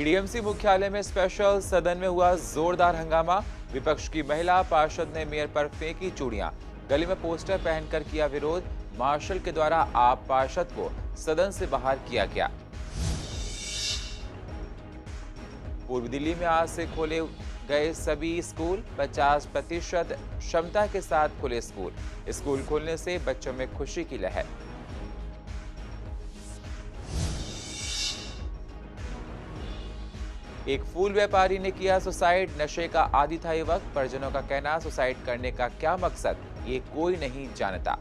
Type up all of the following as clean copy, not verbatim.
एडीएमसी मुख्यालय में स्पेशल सदन में हुआ जोरदार हंगामा। विपक्ष की महिला पार्षद ने मेयर पर फेंकी चूड़ियां, गले में पोस्टर पहनकर किया विरोध। मार्शल के द्वारा आप पार्षद को सदन से बाहर किया गया। पूर्व दिल्ली में आज से खोले गए सभी स्कूल, 50% क्षमता के साथ खुले स्कूल। स्कूल खोलने से बच्चों में खुशी की लहर। एक फूल व्यापारी ने किया सुसाइड, नशे का आदी था युवक। परिजनों का कहना, सुसाइड करने का क्या मकसद ये कोई नहीं जानता।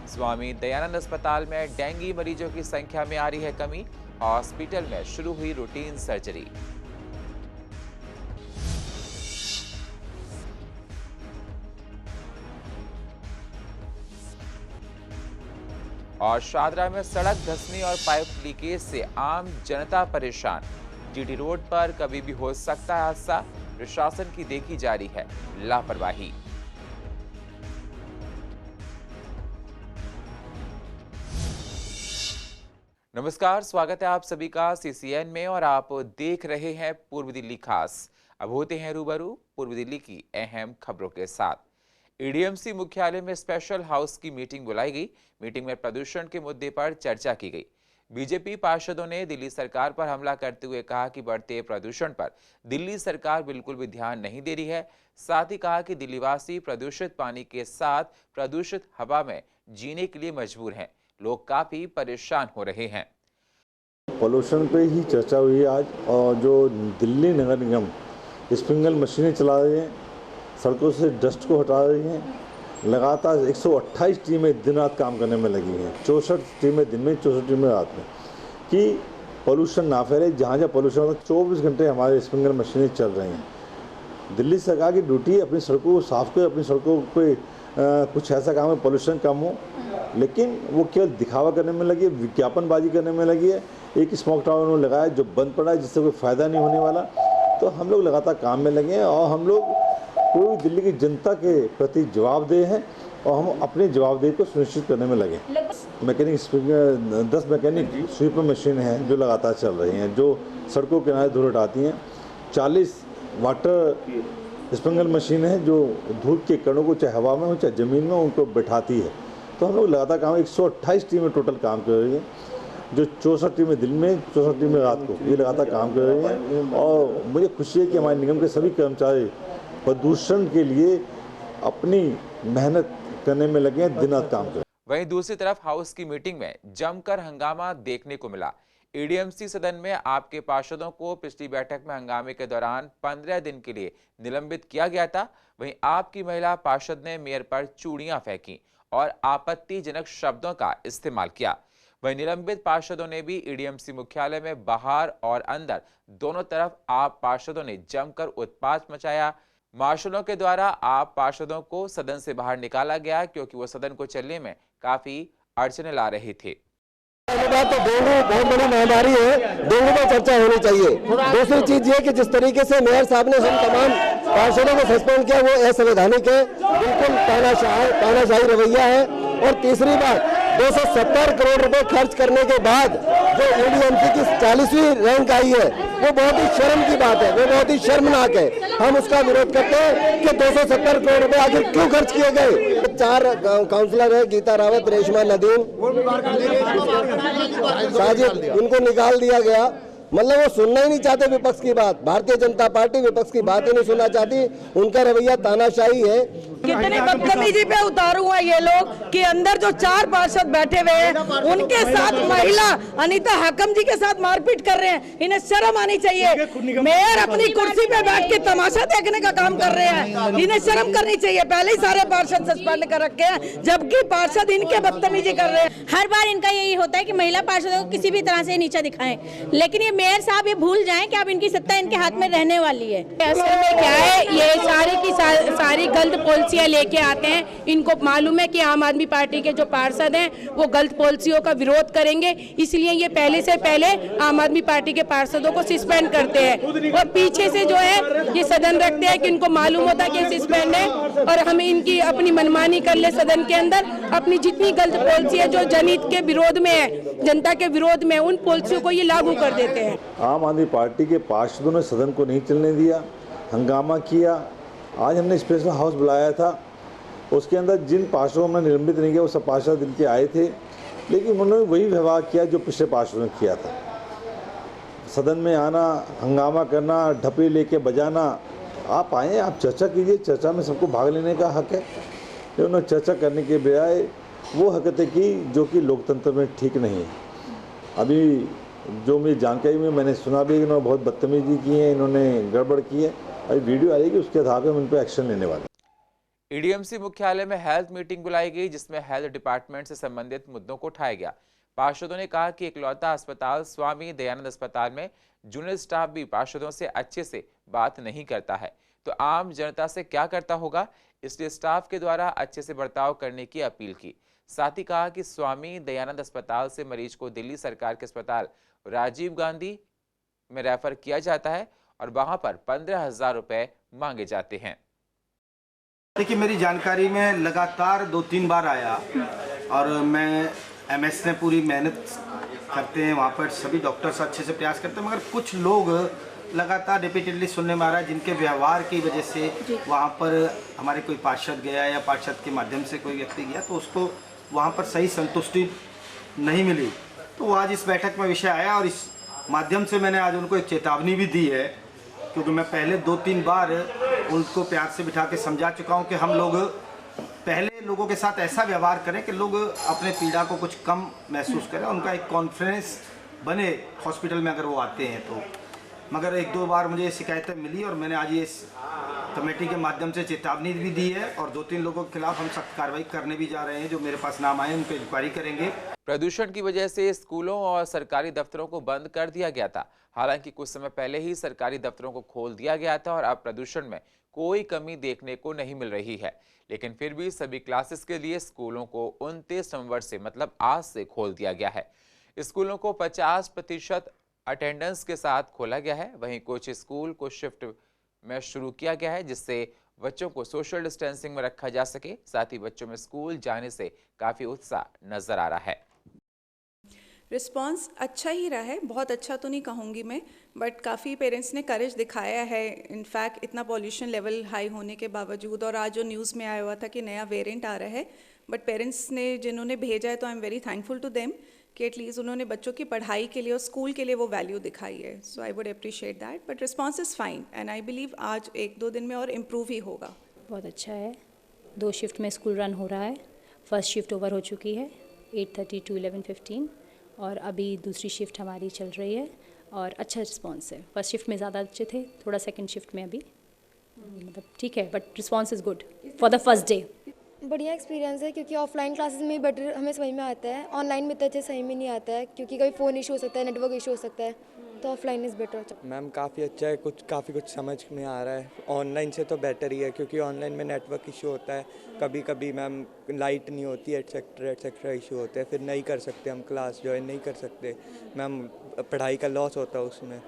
स्वामी दयानंद अस्पताल में डेंगू मरीजों की संख्या में आ रही है कमी। हॉस्पिटल में शुरू हुई रूटीन सर्जरी। और शादरा में सड़क धंसने और पाइप लीकेज से आम जनता परेशान। जीटी रोड पर कभी भी हो सकता है हादसा। प्रशासन की देखी जा रही है लापरवाही। नमस्कार, स्वागत है आप सभी का सीसीएन में और आप देख रहे हैं पूर्व दिल्ली खास। अब होते हैं रूबरू पूर्व दिल्ली की अहम खबरों के साथ। एडीएमसी मुख्यालय में स्पेशल हाउस की मीटिंग बुलाई गई। मीटिंग में प्रदूषण के मुद्दे पर चर्चा की गई। बीजेपी पार्षदों ने दिल्ली सरकार पर हमला करते हुए कहा कि बढ़ते प्रदूषण पर दिल्ली सरकार बिल्कुल भी ध्यान नहीं दे रही है। साथ ही कहा कि दिल्लीवासी प्रदूषित पानी के साथ प्रदूषित हवा में जीने के लिए मजबूर हैं। लोग काफी परेशान हो रहे हैं। पोल्यूशन पे ही चर्चा हुई आज, और जो दिल्ली नगर निगम स्प्रिंकलर मशीनें चला रही हैं, सड़कों से डस्ट को हटा रही हैं। लगातार 128 टीमें दिन रात काम करने में लगी हैं। 64 टीमें दिन में, 64 टीमें रात में, कि पोल्यूशन ना फैले। जहाँ जहाँ पोल्यूशन होता है 24 घंटे हमारे स्प्रिंकलर मशीनें चल रही हैं। दिल्ली सरकार की ड्यूटी अपनी सड़कों को साफ करे, अपनी सड़कों पे कुछ ऐसा काम है पोल्यूशन कम हो, लेकिन वो केवल दिखावा करने में लगी है, विज्ञापनबाजी करने में लगी है। एक स्मोक टावर उन्होंने लगाया जो बंद पड़ा है, जिससे कोई फ़ायदा नहीं होने वाला। तो हम लोग लगातार काम में लगे हैं और हम लोग पूरी दिल्ली की जनता के प्रति जवाबदेह हैं और हम अपनी जवाबदेही को सुनिश्चित करने में लगे। मैकेनिक 10 मैकेनिक स्वीपर मशीन हैं जो लगातार चल रही हैं, जो सड़कों के किनारे धूल हटाती हैं। 40 वाटर स्प्रिंकलर मशीन है जो धूल के कणों को चाहे हवा में हो चाहे ज़मीन में उनको बैठाती है। तो हम लोग लगातार काम, 128 टीमें टोटल काम कर रही हैं, जो 64 टीमें दिन में, 64 टीमें रात को, ये लगातार काम कर रही हैं। और मुझे खुशी है कि हमारे निगम के सभी कर्मचारी प्रदूषण के लिए अपनी मेहनत करने में लगे हैं, दिन रात काम कर। वहीं दूसरी तरफ हाउस की मीटिंग में जमकर हंगामा देखने को मिला। एडीएमसी सदन में आपके पार्षदों को पिछली बैठक में हंगामे के दौरान 15 दिन के लिए निलंबित किया गया था। वहीं आपकी महिला पार्षद ने मेयर पर चूड़ियां फेंकी और आपत्तिजनक शब्दों का इस्तेमाल किया। वहीं निलंबित पार्षदों ने भी एडीएमसी मुख्यालय में बाहर और अंदर दोनों तरफ आप पार्षदों ने जमकर उत्पात मचाया। मार्शलों के द्वारा आप पार्षदों को सदन से बाहर निकाला गया क्योंकि वो सदन को चलने में काफी अड़चने ला रहे थे। तो डेंगू बहुत बड़ी महामारी है, डेंगू पर चर्चा होनी चाहिए। दूसरी चीज ये कि जिस तरीके से मेयर साहब ने हम तमाम पार्षदों को सस्पेंड किया वो असंवैधानिक है, बिल्कुल तानाशाही रवैया है। और तीसरी बात, 270 करोड़ रुपए खर्च करने के बाद जो एडीएमसी की 40वीं रैंक आई है वो बहुत ही शर्म की बात है, वो बहुत ही शर्मनाक है। हम उसका विरोध करते हैं कि 270 करोड़ रुपए आखिर क्यों खर्च किए गए। 4 काउंसलर है, गीता रावत, रेशमा नदीम, साजिद, उनको निकाल दिया गया। मतलब वो सुनना ही नहीं चाहते विपक्ष की बात। भारतीय जनता पार्टी विपक्ष की बात ही नहीं सुनना चाहती, उनका रवैया तानाशाही है। कितनी बदतमीजी पे उतारू हुआ ये लोग कि अंदर जो 4 पार्षद बैठे हुए हैं उनके साथ महिला अनीता हकम जी के साथ मारपीट कर रहे हैं। इन्हें शर्म आनी चाहिए। मेयर अपनी कुर्सी पे बैठ के तमाशा देखने का काम कर रहे हैं, इन्हें शर्म करनी चाहिए। पहले ही सारे पार्षद सस्पेंड कर रखे हैं जबकि पार्षद इनके बदतमीजी कर रहे हैं। हर बार इनका यही होता है कि महिला पार्षदों को किसी भी तरह से नीचा दिखाएं, लेकिन ये मेयर साहब ये भूल जाएं कि अब इनकी सत्ता इनके हाथ में रहने वाली है। असल में क्या है, ये सारी की सारी गलत पॉलिसियां लेके आते हैं। इनको मालूम है कि आम आदमी पार्टी के जो पार्षद हैं वो गलत पॉलिसियों का विरोध करेंगे, इसलिए ये पहले से पहले आम आदमी पार्टी के पार्षदों को सस्पेंड करते हैं और पीछे से जो है ये सदन रखते हैं कि इनको मालूम होता है कि सस्पेंड है और हम इनकी अपनी मनमानी कर ले सदन के अंदर। अपनी जितनी गलत पॉलिसी है जो जनहित के विरोध में है, जनता के विरोध में, उन पॉलिसियों को ये लागू कर देते हैं। आम आदमी पार्टी के पार्षदों ने सदन को नहीं चलने दिया, हंगामा किया। आज हमने स्पेशल हाउस बुलाया था, उसके अंदर जिन पार्षदों को हमने निलंबित नहीं किया वो सब पार्षद इनके आए थे, लेकिन उन्होंने वही व्यवहार किया जो पिछले पार्षदों ने किया था। सदन में आना, हंगामा करना, ढपे लेके बजाना। आप आए, आप चर्चा कीजिए, चर्चा में सबको भाग लेने का हक है। लेकिन उन्होंने चर्चा करने के बजाय वो हरकतें की जो कि लोकतंत्र में ठीक नहीं है। अभी जो मेरी जानकारी में मैंने सुना भी इन्होंने बहुत बदतमीजी की है, इन्होंने गड़बड़ की है। अभी वीडियो आएगी, उसके आधार पर हम इन पर एक्शन लेने वाले। ईडीएमसी मुख्यालय में हेल्थ मीटिंग बुलाई गई, जिसमें हेल्थ डिपार्टमेंट से संबंधित मुद्दों को उठाया गया। पार्षदों ने कहा कि इकलौता अस्पताल स्वामी दयानंद अस्पताल में जूनियर स्टाफ भी पार्षदों से अच्छे से बात नहीं करता है, तो आम जनता से क्या करता होगा, इसलिए स्टाफ के द्वारा अच्छे से बर्ताव करने की अपील की। साथ ही कहा कि स्वामी दयानंद अस्पताल से मरीज को दिल्ली सरकार के अस्पताल राजीव गांधी में रेफर किया जाता है और वहां पर 15,000 रुपए मांगे जाते हैं। देखिए, मेरी जानकारी में लगातार 2-3 बार आया और मैं एमएस ने पूरी मेहनत करते हैं, वहाँ पर सभी डॉक्टर्स अच्छे से प्रयास करते हैं, मगर कुछ लोग लगातार रिपीटेडली सुनने में आ रहा है जिनके व्यवहार की वजह से वहाँ पर हमारे कोई पार्षद गया या पार्षद के माध्यम से कोई व्यक्ति गया तो उसको वहाँ पर सही संतुष्टि नहीं मिली। तो आज इस बैठक में विषय आया और इस माध्यम से मैंने आज उनको एक चेतावनी भी दी है, क्योंकि मैं पहले 2-3 बार उनको प्यार से बिठा के समझा चुका हूँ कि हम लोग पहले लोगों के साथ ऐसा व्यवहार करें कि लोग अपने पीड़ा को कुछ कम महसूस करें, उनका एक कॉन्फिडेंस बने हॉस्पिटल में अगर वो आते हैं तो। मगर 1-2 बार मुझे शिकायतें मिली और मैंने आज इस कमेटी के माध्यम से चेतावनी भी दी है और 2-3 लोगों के खिलाफ हम सख्त कार्रवाई करने भी जा रहे हैं। जो मेरे पास नाम आए उन पर इंक्वायरी करेंगे। प्रदूषण की वजह से स्कूलों और सरकारी दफ्तरों को बंद कर दिया गया था। हालांकि कुछ समय पहले ही सरकारी दफ्तरों को खोल दिया गया था और अब प्रदूषण में कोई कमी देखने को नहीं मिल रही है, लेकिन फिर भी सभी क्लासेस के लिए स्कूलों को 29 नवंबर से मतलब आज से खोल दिया गया है। स्कूलों को 50% अटेंडेंस के साथ खोला गया है। वहीं कुछ स्कूल को शिफ्ट में शुरू किया गया है, जिससे बच्चों को सोशल डिस्टेंसिंग में रखा जा सके। साथ ही बच्चों में स्कूल जाने से काफ़ी उत्साह नजर आ रहा है। रिस्पांस अच्छा ही रहा है, बहुत अच्छा तो नहीं कहूँगी मैं, बट काफ़ी पेरेंट्स ने करेज दिखाया है। इनफैक्ट इतना पॉल्यूशन लेवल हाई होने के बावजूद, और आज जो न्यूज़ में आया हुआ था कि नया वेरिएंट आ रहा है, बट पेरेंट्स ने जिन्होंने भेजा है तो I am very thankful to them कि एटलीस्ट उन्होंने बच्चों की पढ़ाई के लिए और स्कूल के लिए वो वैल्यू दिखाई है। So I would appreciate that, but response is fine and I believe आज 1-2 दिन में और इम्प्रूव ही होगा। बहुत अच्छा है। 2 शिफ्ट में स्कूल रन हो रहा है। फर्स्ट शिफ्ट ओवर हो चुकी है 8:30 to 11:15 और अभी दूसरी शिफ्ट हमारी चल रही है और अच्छा रिस्पांस है। फर्स्ट शिफ्ट में ज़्यादा अच्छे थे, थोड़ा सेकंड शिफ्ट में अभी मतलब ठीक है, but response is good for the first day. बढ़िया एक्सपीरियंस है, क्योंकि ऑफलाइन क्लासेस में बेटर हमें समझ में आता है, ऑनलाइन में तो अच्छे सही में नहीं आता है, क्योंकि कभी फ़ोन इशू हो सकता है, नेटवर्क इशू हो सकता है, तो ऑफलाइन इज़ बेटर। मैम काफ़ी अच्छा है, काफ़ी कुछ समझ में आ रहा है। ऑनलाइन से तो बेटर ही है, क्योंकि ऑनलाइन में नेटवर्क इशू होता है, कभी कभी मैम लाइट नहीं होती है, एटसेट्रा इशू होते हैं, फिर नहीं कर सकते हम, क्लास ज्वाइन नहीं कर सकते मैम, पढ़ाई का लॉस होता है उसमें।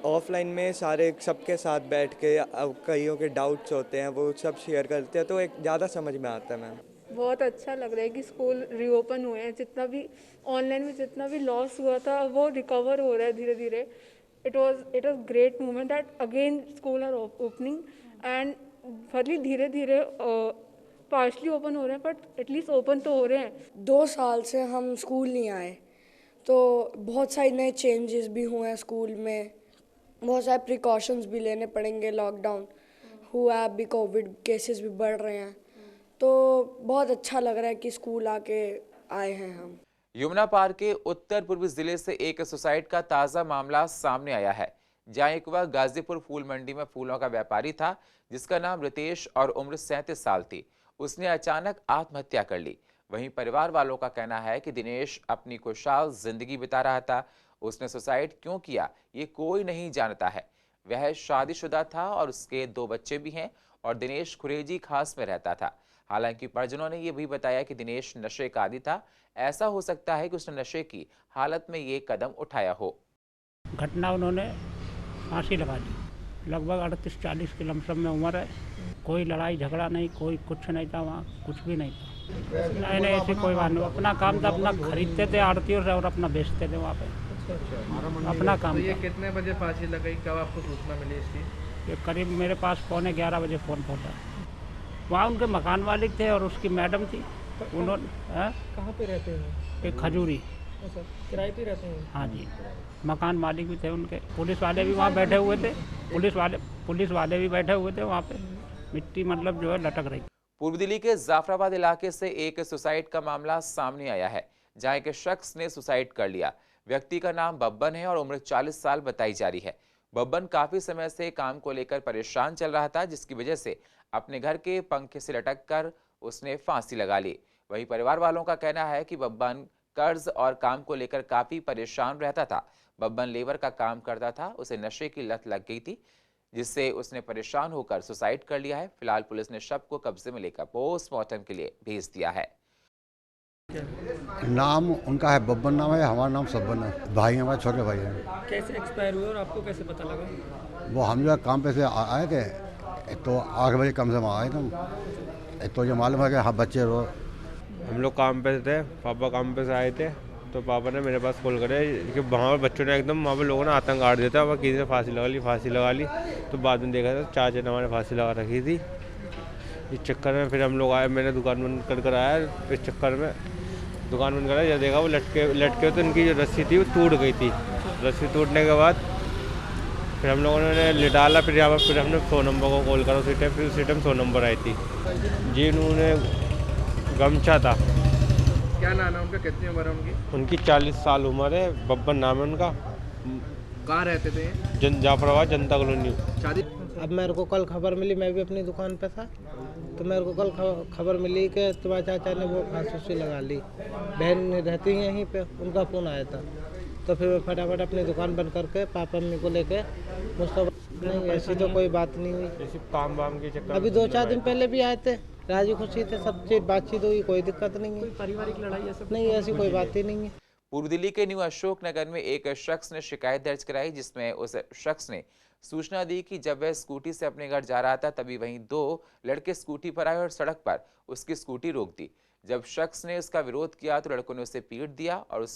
ऑफलाइन में सारे सबके साथ बैठ के अब कईयों के डाउट्स होते हैं, वो सब शेयर करते हैं, तो एक ज़्यादा समझ में आता है मैम। बहुत अच्छा लग रहा है कि स्कूल रीओपन हुए हैं, जितना भी ऑनलाइन में जितना भी लॉस हुआ था वो रिकवर हो रहा है धीरे धीरे। It was great movement that again school are opening and fairly धीरे धीरे पार्शली ओपन हो रहे हैं, बट एटलीस्ट ओपन तो हो रहे हैं। 2 साल से हम स्कूल नहीं आए, तो बहुत सारे नए चेंजेस भी हुए हैं स्कूल में, बहुत सारे प्रिकॉशंस भी लेने पड़ेंगे, लॉकडाउन हुआ है, अभी कोविड केसेस भी बढ़ रहे हैं, तो बहुत अच्छा लग रहा है कि स्कूल आके आए हैं हम। यमुना पार के उत्तर पूर्वी जिले से एक सुसाइड का ताज़ा मामला सामने आया है, जहां एक वह गाजीपुर फूल मंडी में फूलों का व्यापारी था, जिसका नाम रितेश और उम्र 37 साल थी। उसने अचानक आत्महत्या कर ली। वहीं परिवार वालों का कहना है कि दिनेश अपनी खुशहाल जिंदगी बिता रहा था। उसने सुसाइड क्यों किया ये कोई नहीं जानता है। वह शादीशुदा था और उसके 2 बच्चे भी हैं और दिनेश खुरेजी खास में रहता था। हालांकि परिजनों ने यह भी बताया कि दिनेश नशे का आदी था। ऐसा हो सकता है कि उसने नशे की हालत में ये कदम उठाया हो। घटना उन्होंने फांसी लगा दी। लगभग 38-40 की लमसम में उम्र है। कोई लड़ाई झगड़ा नहीं, कोई कुछ नहीं था वहाँ, कुछ भी नहीं था। नहीं ऐसी कोई बात नहीं, अपना काम था, अपना खरीदते थे आड़तियों से और अपना बेचते थे वहाँ पे, अपना काम। तो ये कितने बजे फांसी लगाई, कब आपको सूचना मिली इसकी? ये करीब मेरे पास 11:15 बजे फ़ोन पहुँचा। वहाँ उनके मकान मालिक थे और उसकी मैडम थी। उन्होंने कहाँ पे रहते हैं? एक खजूरी। अच्छा, किराए पे रहते हैं? हाँ जी, मकान मालिक भी थे उनके। पुलिस वाले भी वहाँ बैठे हुए थे, पुलिस वाले भी बैठे हुए थे वहाँ पे। मिट्टी मतलब जो है लटक रही। पूर्व दिल्ली के जाफराबाद इलाके से एक सुसाइड का मामला सामने आया है, जहां एक शख्स ने सुसाइड कर लिया। व्यक्ति का नाम बब्बन है और उम्र 40 साल बताई जा रही है। बब्बन काफी समय से काम को लेकर परेशान चल रहा था, जिसकी वजह से अपने घर के पंखे से लटक कर उसने फांसी लगा ली। वहीं परिवार वालों का कहना है कि बब्बन कर्ज और काम को लेकर काफी परेशान रहता था। बब्बन लेबर का काम करता था, उसे नशे की लत लग गई थी, जिससे उसने परेशान होकर सुसाइड कर लिया है। फिलहाल पुलिस ने शव को कब्जे में लेकर पोस्टमार्टम के लिए भेज दिया है। नाम उनका है बब्बन, नाम है, हमारा नाम सब्बन है। भाई हमारे छोटे भाई हैं। कैसे एक्सपायर हुए और आपको कैसे पता लगा? वो हम जो है काम पे से आए थे, एक तो 8 बजे कम से कम आए थे। एक तो ये मालूम है कि हाँ बच्चे रो, हम लोग काम पे थे, पापा काम पे से आए थे, तो पापा ने मेरे पास कॉल करे कि वहाँ पर बच्चों ने एकदम वहाँ पर लोगों ने आतंक गाड़ दिया था। वहाँ किसी ने फांसी लगा ली। तो बाद में देखा था चाचा ने हमारे फांसी लगा रखी थी। इस चक्कर में फिर हम लोग आए, मैंने दुकान बंद कर आया। इस चक्कर में दुकान बंद करा, जब देखा वो लटके तो इनकी जो रस्सी थी वो टूट गई थी। रस्सी टूटने के बाद फिर हम लोगों ने लिटाला। फिर यहाँ पर फिर हमने 100 नंबर को कॉल करा। उसी टाइम 100 नंबर आई थी जी। उन्होंने गमछा था। क्या नाम है उनका, कितनी उम्र है उनकी? उनकी 40 साल उम्र है। बब्बन नाम है उनका। कहाँ रहते थे? जाफराबाद जनता कॉलोनी। शादी? अब मेरे को कल खबर मिली, मैं भी अपनी दुकान पे था, तो मेरे को कल खबर मिली कि तुम्हारे चाचा ने वो फांसी लगा ली। बहन रहती है यहीं पे, उनका फ़ोन आया था, तो फिर मैं फटाफट अपनी दुकान बंद करके पापा मम्मी को लेके नहीं, ऐसी तो कोई बात नहीं हुई। काम वाम के चक्कर अभी 2-4 दिन पहले भी आए थे, राजी खुशी थे, सब चीज बातचीत हुई, कोई दिक्कत नहीं है। पारिवारिक लड़ाई ऐसा नहीं, ऐसी कोई बात ही नहीं है। पूर्व दिल्ली के न्यू अशोक नगर में एक शख्स ने शिकायत दर्ज कराई, जिसमें उस शख्स ने सूचना दी कि जब वह स्कूटी से अपने घर जा रहा था, तभी वहीं 2 लड़के स्कूटी पर आए और सड़क पर उसकी स्कूटी रोक दी। जब शख्स ने उसका विरोध किया तो लड़कों ने उसे पीट दिया और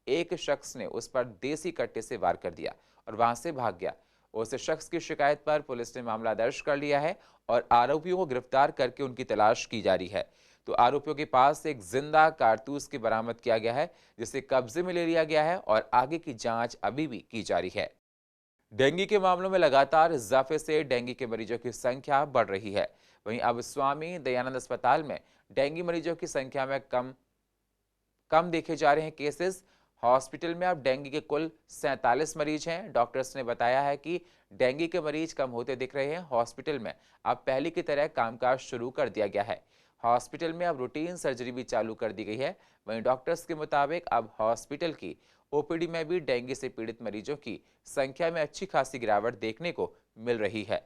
एक शख्स ने उस पर देसी कट्टे से वार कर दिया और वहां से भाग गया। उस शख्स की शिकायत पर पुलिस ने मामला दर्ज कर लिया है और आरोपियों को गिरफ्तार करके उनकी तलाश की जा रही है। तो आरोपियों के पास एक जिंदा कारतूस की बरामद किया गया है, जिसे कब्जे में ले लिया गया है और आगे की जांच अभी भी की जा रही है। डेंगू के मामलों में लगातार इजाफे से डेंगू के मरीजों की संख्या बढ़ रही है। वहीं अब स्वामी दयानंद अस्पताल में डेंगू मरीजों की संख्या में कम देखे जा रहे हैं केसेस। हॉस्पिटल में अब डेंगू के कुल 47 मरीज हैं। डॉक्टर्स ने बताया है कि डेंगू के मरीज कम होते दिख रहे हैं। हॉस्पिटल में अब पहले की तरह कामकाज शुरू कर दिया गया है। हॉस्पिटल में अब रूटीन सर्जरी भी चालू कर दी गई है। वहीं डॉक्टर्स के मुताबिक अब हॉस्पिटल की ओपीडी में भी डेंगू से पीड़ित मरीजों की संख्या में अच्छी खासी गिरावट देखने को मिल रही है।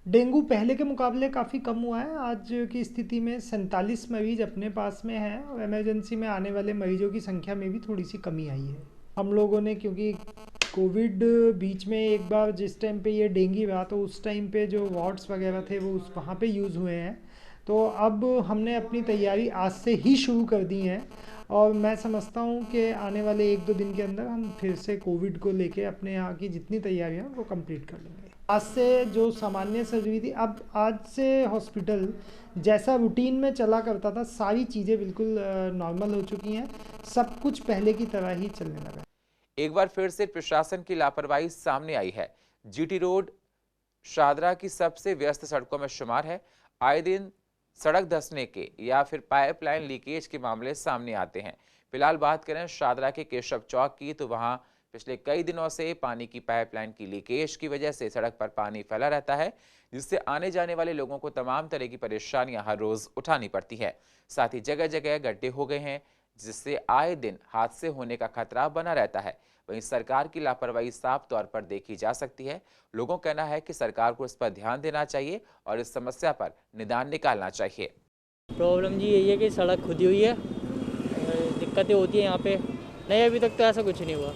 डेंगू पहले के मुकाबले काफ़ी कम हुआ है। आज की स्थिति में 47 मरीज अपने पास में हैं और इमरजेंसी में आने वाले मरीजों की संख्या में भी थोड़ी सी कमी आई है। हम लोगों ने, क्योंकि कोविड बीच में एक बार जिस टाइम पे ये डेंगू हुआ, तो उस टाइम पे जो वार्ड्स वगैरह थे वो वहाँ पे यूज़ हुए हैं। तो अब हमने अपनी तैयारी आज से ही शुरू कर दी है और मैं समझता हूँ कि आने वाले 1-2 दिन के अंदर हम फिर से कोविड को लेके अपने यहाँ की जितनी तैयारियाँ हैं वो कंप्लीट कर लेंगे। आज से जो सामान्य सर्जरी थी, अब आज से हॉस्पिटल जैसा रूटीन में चला करता था, सारी चीज़ें बिल्कुल नॉर्मल हो चुकी हैं। सब कुछ पहले की तरह ही चलने लगा। एक बार फिर से प्रशासन की लापरवाही सामने आई है। जीटी रोड शादरा की सबसे व्यस्त सड़कों में शुमार है। आए दिन सड़क धंसने के या फिर पाइपलाइन लीकेज के मामले सामने आते हैं। फिलहाल बात करें शादरा के केशव चौक की, तो वहां पिछले कई दिनों से पानी की पाइपलाइन की लीकेज की वजह से सड़क पर पानी फैला रहता है, जिससे आने जाने वाले लोगों को तमाम तरह की परेशानियां हर रोज उठानी पड़ती है। साथ ही जगह जगह गड्ढे हो गए हैं, जिससे आए दिन हादसे होने का खतरा बना रहता है। वहीं सरकार की लापरवाही साफ तौर पर देखी जा सकती है। लोगों का कहना है कि सरकार को इस पर ध्यान देना चाहिए और इस समस्या पर निदान निकालना चाहिए। प्रॉब्लम जी यही है कि सड़क खुदी हुई है, दिक्कतें होती है यहाँ पे। नहीं, अभी तक तो ऐसा कुछ नहीं हुआ।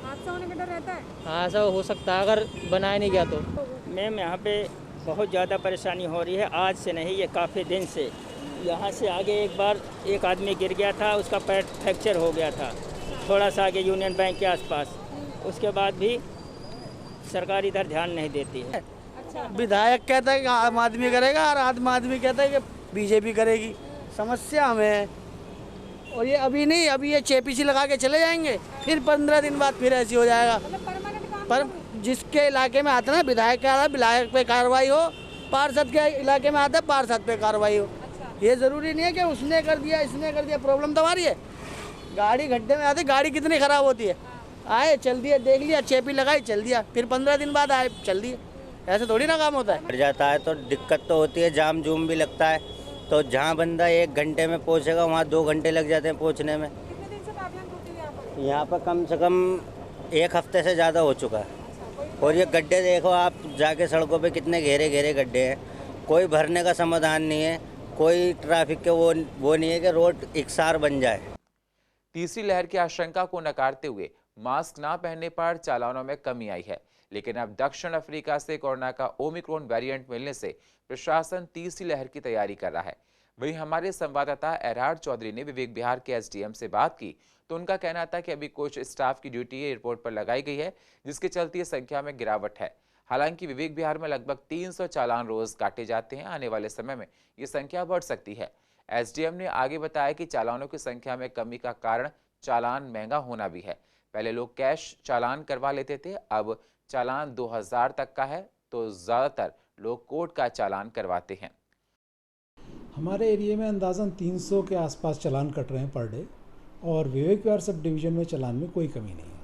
हादसा होने का डर रहता है? हाँ, ऐसा हो सकता है अगर बनाया नहीं गया तो। मैम यहाँ पे बहुत ज़्यादा परेशानी हो रही है, आज से नहीं, ये काफ़ी दिन से। यहाँ से आगे एक बार एक आदमी गिर गया था, उसका पैर फ्रैक्चर हो गया था, थोड़ा सा आगे यूनियन बैंक के आसपास। उसके बाद भी सरकार इधर ध्यान नहीं देती है। विधायक कहता है कि आम आदमी करेगा और आम आदमी कहता है कि बीजेपी करेगी। समस्या हमें है, और ये अभी नहीं, अभी ये चेपीसी लगा के चले जाएंगे, फिर 15 दिन बाद फिर ऐसी हो जाएगा। पर जिसके इलाके में आता है ना, विधायक का विधायक पे कार्रवाई हो, पार्षद के इलाके में आता है पार्षद पे कार्रवाई हो। ये ज़रूरी नहीं है कि उसने कर दिया इसने कर दिया। प्रॉब्लम तो हमारी है, गाड़ी गड्ढे में आती, गाड़ी कितनी ख़राब होती है, आए चल दिया, देख लिया, चेपी लगाई, चल दिया, फिर 15 दिन बाद आए चल दिए। ऐसे थोड़ी ना काम होता है। बढ़ जाता है तो दिक्कत तो होती है, जाम जूम भी लगता है। तो जहाँ बंदा 1 घंटे में पहुँचेगा वहाँ 2 घंटे लग जाते हैं पहुँचने में। यहाँ पर कम से कम 1 हफ्ते से ज़्यादा हो चुका है। और ये गड्ढे देखो आप जाके, सड़कों पे कितने घेरे घेरे गड्ढे हैं, कोई भरने का समाधान नहीं है, कोई ट्रैफिक के वो नहीं है कि रोड एकसार बन जाए। तीसरी लहर की आशंका को नकारते हुए मास्क ना पहनने पर चालानों में कमी आई है, लेकिन अब दक्षिण अफ्रीका से कोरोना का ओमिक्रॉन वेरिएंट मिलने से प्रशासन तीसरी लहर की तैयारी कर रहा है। वहीं हमारे संवाददाता एरहाड चौधरी ने विवेक विहार के एसडीएम से बात की तो उनका कहना था कि अभी कुछ स्टाफ की ड्यूटी एयरपोर्ट पर लगाई गई है, जिसके चलते संख्या में गिरावट है। हालांकि विवेक विहार में लगभग 300 चालान रोज काटे जाते हैं। आने वाले समय में ये संख्या बढ़ सकती है। एसडीएम ने आगे बताया कि चालानों की संख्या में कमी का कारण चालान महंगा होना भी है। पहले लोग कैश चालान करवा लेते थे, अब चालान 2000 तक का है तो ज़्यादातर लोग कोर्ट का चालान करवाते हैं। हमारे एरिया में अंदाज़न 300 के आसपास चालान कट रहे हैं पर डे, और विवेक विहार सब डिवीज़न में चालान में कोई कमी नहीं है।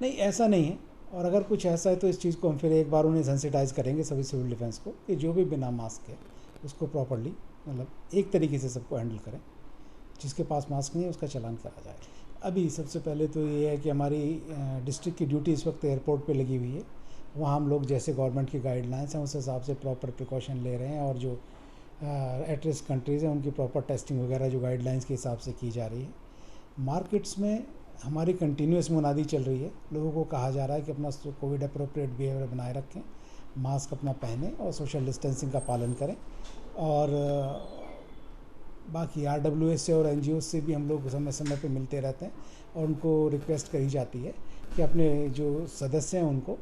नहीं, ऐसा नहीं है, और अगर कुछ ऐसा है तो इस चीज़ को हम फिर एक बार उन्हें सेंसिटाइज करेंगे सभी सिविल डिफेंस को कि जो भी बिना मास्क है उसको प्रॉपर्ली, मतलब एक तरीके से सबको हैंडल करें। जिसके पास मास्क नहीं है उसका चालान करा जाए। अभी सबसे पहले तो ये है कि हमारी डिस्ट्रिक्ट की ड्यूटी इस वक्त एयरपोर्ट पे लगी हुई है। वहाँ हम लोग जैसे गवर्नमेंट की गाइडलाइंस हैं उस हिसाब से प्रॉपर प्रिकॉशन ले रहे हैं, और जो एट रिस्क कंट्रीज़ हैं उनकी प्रॉपर टेस्टिंग वगैरह जो गाइडलाइंस के हिसाब से की जा रही है। मार्केट्स में हमारी कंटिन्यूस मुनादी चल रही है, लोगों को कहा जा रहा है कि अपना कोविड अप्रोप्रिएट बिहेवियर बनाए रखें, मास्क अपना पहनें और सोशल डिस्टेंसिंग का पालन करें। और बाकी RWS से और NGO से भी हम लोग समय समय पे मिलते रहते हैं, और उनको रिक्वेस्ट करी जाती है कि अपने जो सदस्य हैं उनको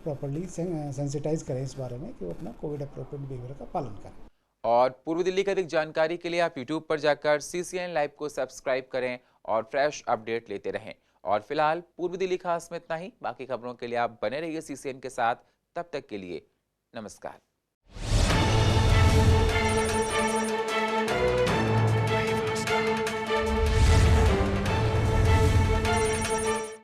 प्रॉपर्ली सेंसिटाइज करें इस बारे में कि वो अपना कोविड अप्रोप्रिएट बिहेवियर का पालन करें। और पूर्व दिल्ली की अधिक जानकारी के लिए आप YouTube पर जाकर CCN लाइव को सब्सक्राइब करें और फ्रेश अपडेट लेते रहें। और फिलहाल पूर्व दिल्ली खास में इतना ही। बाकी खबरों के लिए आप बने रहिए CCN के साथ। तब तक के लिए नमस्कार।